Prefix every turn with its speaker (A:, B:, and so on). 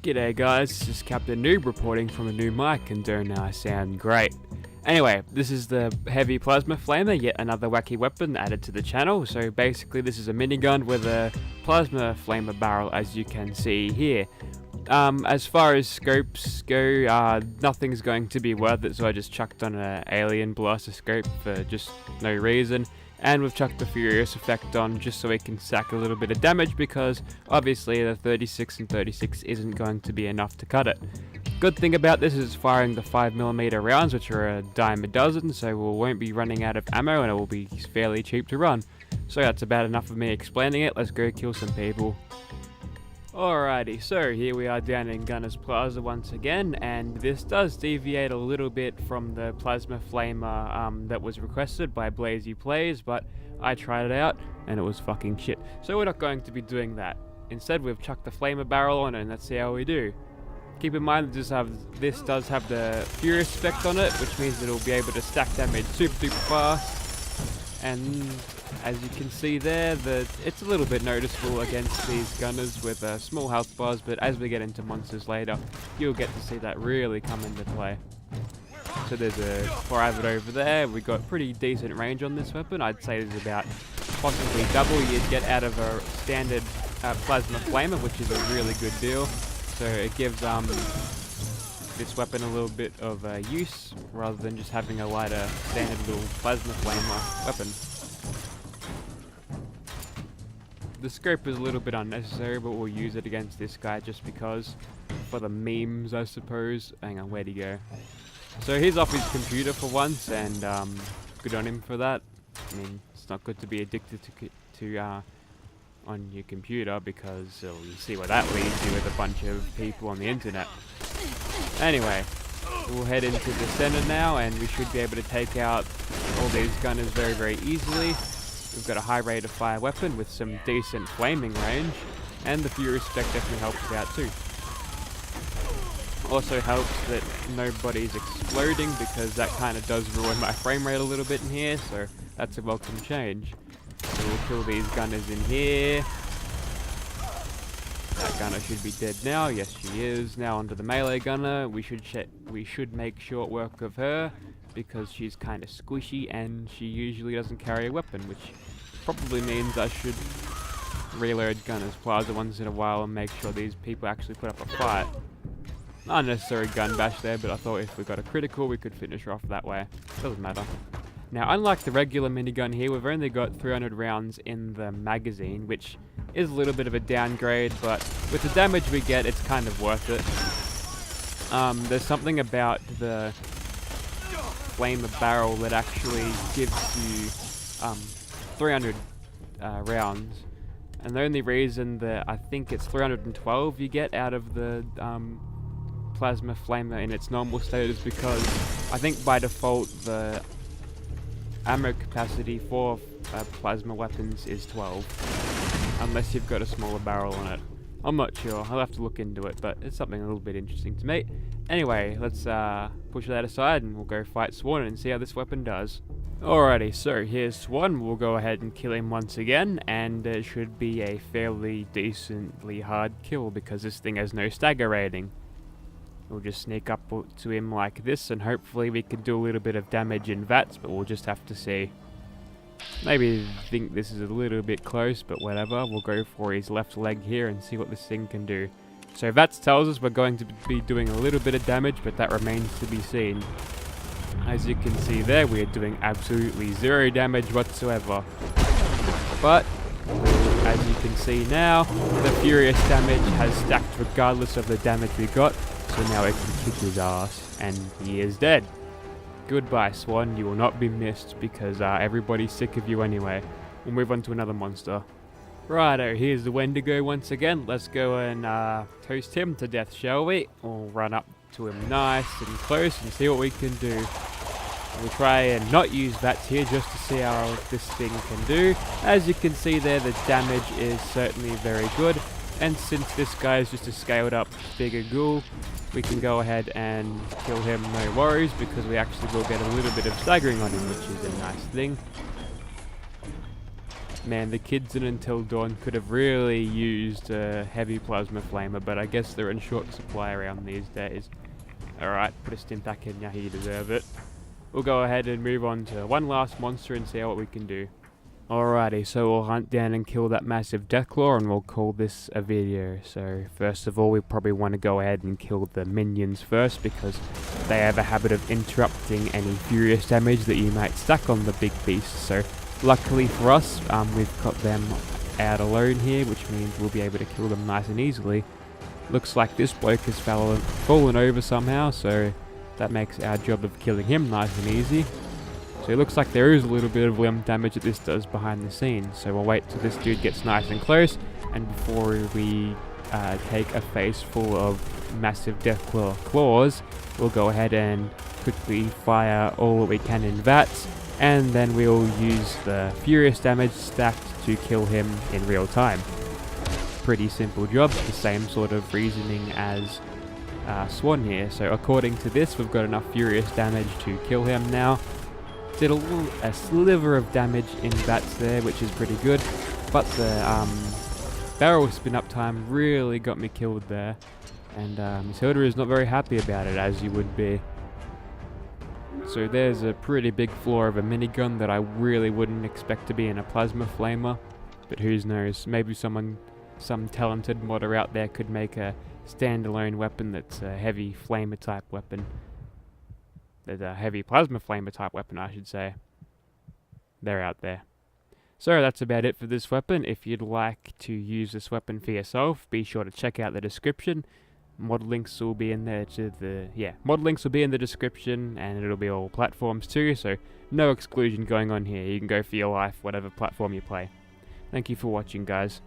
A: G'day guys, this is Captain Noob reporting from a new mic and don't sound great. Anyway, this is the Heavy Plasma Flamer, yet another wacky weapon added to the channel. So basically this is a minigun with a plasma flamer barrel, as you can see here. As far as scopes go, nothing's going to be worth it, so I just chucked on an alien blaster scope for just no reason. And we've chucked the Furious effect on just so we can sack a little bit of damage, because obviously the 36 and 36 isn't going to be enough to cut it. Good thing about this is firing the 5mm rounds, which are a dime a dozen, so we won't be running out of ammo and it will be fairly cheap to run. So that's about enough of me explaining it. Let's go kill some people. Alrighty, so here we are down in Gunners Plaza once again, and this does deviate a little bit from the plasma flamer that was requested by Blazy Plays, but I tried it out and it was fucking shit. So we're not going to be doing that. Instead, we've chucked the flamer barrel on and let's see how we do. Keep in mind that this does have the Furious effect on it, which means that it'll be able to stack damage super duper fast. And as you can see there, it's a little bit noticeable against these gunners with small health bars, but as we get into monsters later, you'll get to see that really come into play. So there's a private over there. We've got pretty decent range on this weapon. I'd say there's about possibly double you'd get out of a standard plasma flamer, which is a really good deal. So it gives this weapon a little bit of use, rather than just having a lighter standard little plasma flamer weapon. The scope is a little bit unnecessary, but we'll use it against this guy just because, for the memes I suppose. Hang on, where'd he go? So he's off his computer for once, and good on him for that. I mean, it's not good to be addicted to on your computer, because you see where that leads you with a bunch of people on the internet. Anyway, we'll head into the center now, and we should be able to take out all these gunners very, very easily. We've got a high rate of fire weapon with some decent flaming range, and the Furious effect definitely helps out too. Also helps that nobody's exploding, because that kind of does ruin my frame rate a little bit in here, so that's a welcome change. So we'll kill these gunners in here. That gunner should be dead now. Yes, she is. Now onto the melee gunner. We should make short work of her, because she's kind of squishy and she usually doesn't carry a weapon, which probably means I should reload Gunners Plaza once in a while and make sure these people actually put up a fight. Unnecessary gun bash there, but I thought if we got a critical we could finish her off that way. Doesn't matter. Now, unlike the regular minigun here, we've only got 300 rounds in the magazine, which is a little bit of a downgrade, but with the damage we get, it's kind of worth it. There's something about the flamer barrel that actually gives you 300 rounds, and the only reason that I think it's 312 you get out of the plasma flamer in its normal state is because I think by default the ammo capacity for plasma weapons is 12, unless you've got a smaller barrel on it. I'm not sure, I'll have to look into it, but it's something a little bit interesting to me. Anyway, let's push that aside and we'll go fight Swan and see how this weapon does. Alrighty, so here's Swan. We'll go ahead and kill him once again, and it should be a fairly decently hard kill because this thing has no stagger rating. We'll just sneak up to him like this, and hopefully we can do a little bit of damage in VATS, but we'll just have to see. Maybe think this is a little bit close, but whatever. We'll go for his left leg here and see what this thing can do. So VATS tells us we're going to be doing a little bit of damage, but that remains to be seen. As you can see there, we are doing absolutely zero damage whatsoever. But as you can see now, the Furious damage has stacked regardless of the damage we got. So now I can kick his ass, and he is dead. Goodbye, Swan. You will not be missed, because everybody's sick of you anyway. We'll move on to another monster. Righto, here's the Wendigo once again. Let's go and toast him to death, shall we? We'll run up to him nice and close and see what we can do. We'll try and not use VATS here just to see how this thing can do. As you can see there, the damage is certainly very good. And since this guy is just a scaled up bigger ghoul, we can go ahead and kill him, no worries, because we actually will get a little bit of staggering on him, which is a nice thing. Man, the kids in Until Dawn could have really used a heavy plasma flamer, but I guess they're in short supply around these days. Alright, put a stim pack in, yeah, you deserve it. We'll go ahead and move on to one last monster and see what we can do. Alrighty, so we'll hunt down and kill that massive Deathclaw, and we'll call this a video. So first of all, we probably want to go ahead and kill the minions first, because they have a habit of interrupting any furious damage that you might stack on the big beast. So luckily for us, we've got them out alone here, which means we'll be able to kill them nice and easily. Looks like this bloke has fallen over somehow, so that makes our job of killing him nice and easy. So it looks like there is a little bit of limb damage that this does behind the scenes. So we'll wait till this dude gets nice and close, and before we take a face full of massive Deathclaw claws, we'll go ahead and quickly fire all that we can in VATS, and then we'll use the furious damage stacked to kill him in real time. Pretty simple job, the same sort of reasoning as Swan here. So according to this, we've got enough furious damage to kill him now. Did a sliver of damage in VATS there, which is pretty good, but the barrel spin up time really got me killed there, and Hilda is not very happy about it, as you would be. So there's a pretty big flaw of a minigun that I really wouldn't expect to be in a plasma flamer, but who knows, maybe some talented modder out there could make a standalone weapon that's a heavy flamer type weapon. There's a heavy plasma flamer type weapon, I should say. They're out there. So that's about it for this weapon. If you'd like to use this weapon for yourself, be sure to check out the description. Mod links will be in there mod links will be in the description, and it'll be all platforms too, so no exclusion going on here. You can go for your life, whatever platform you play. Thank you for watching, guys.